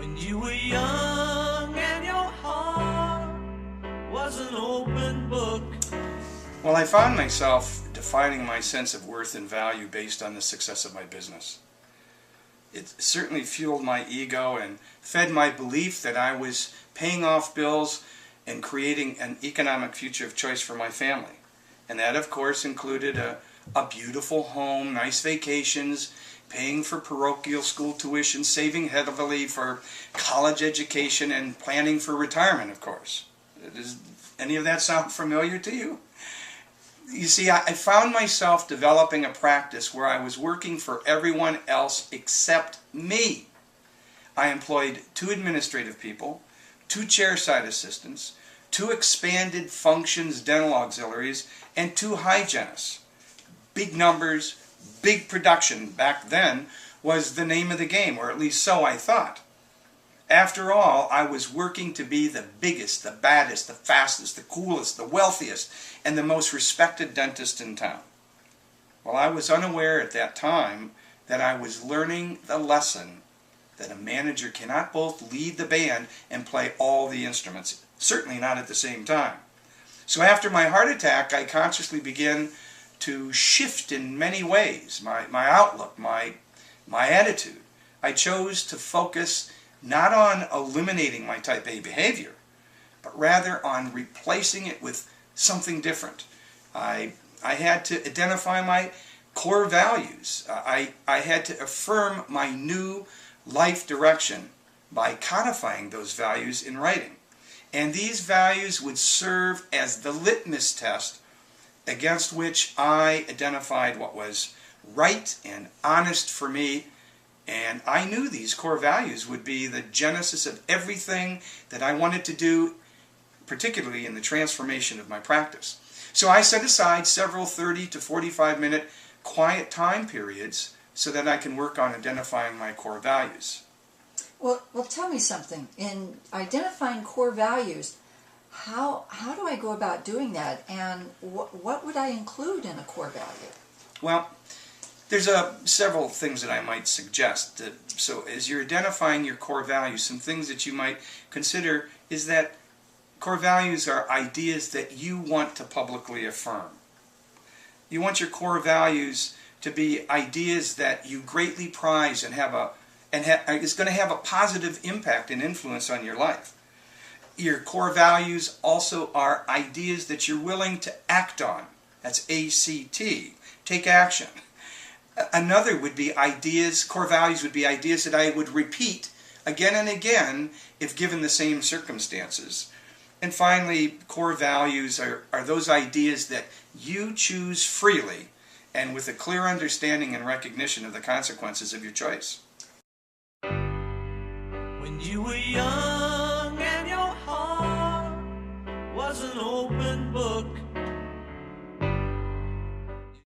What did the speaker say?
When you were young and your heart was an open book. Well, I found myself defining my sense of worth and value based on the success of my business. It certainly fueled my ego and fed my belief that I was paying off bills and creating an economic future of choice for my family. And that, of course, included a beautiful home, nice vacations, paying for parochial school tuition, saving heavily for college education, and planning for retirement, of course. Does any of that sound familiar to you? You see, I found myself developing a practice where I was working for everyone else except me. I employed 2 administrative people, 2 chairside assistants, 2 expanded functions dental auxiliaries, and 2 hygienists. Big numbers, big production back then was the name of the game, or at least so I thought. After all, I was working to be the biggest, the baddest, the fastest, the coolest, the wealthiest, and the most respected dentist in town. Well, I was unaware at that time that I was learning the lesson that a manager cannot both lead the band and play all the instruments, certainly not at the same time. So after my heart attack, I consciously began to shift in many ways, my outlook, my attitude. I chose to focus not on eliminating my type A behavior, but rather on replacing it with something different. I had to identify my core values. I had to affirm my new life direction by codifying those values in writing. And these values would serve as the litmus test against which I identified what was right and honest for me. And I knew these core values would be the genesis of everything that I wanted to do, particularly in the transformation of my practice. So I set aside several 30 to 45 minute quiet time periods so that I can work on identifying my core values. Well, tell me something. In identifying core values, how do I go about doing that, and what would I include in a core value? Well, there's several things that I might suggest. So as you're identifying your core values, some things that you might consider is that core values are ideas that you want to publicly affirm. You want your core values to be ideas that you greatly prize and is going to have a positive impact and influence on your life. Your core values also are ideas that you're willing to act on. That's ACT. Take action. Another would be core values would be ideas that I would repeat again and again if given the same circumstances. And finally, core values are those ideas that you choose freely and with a clear understanding and recognition of the consequences of your choice. When you were young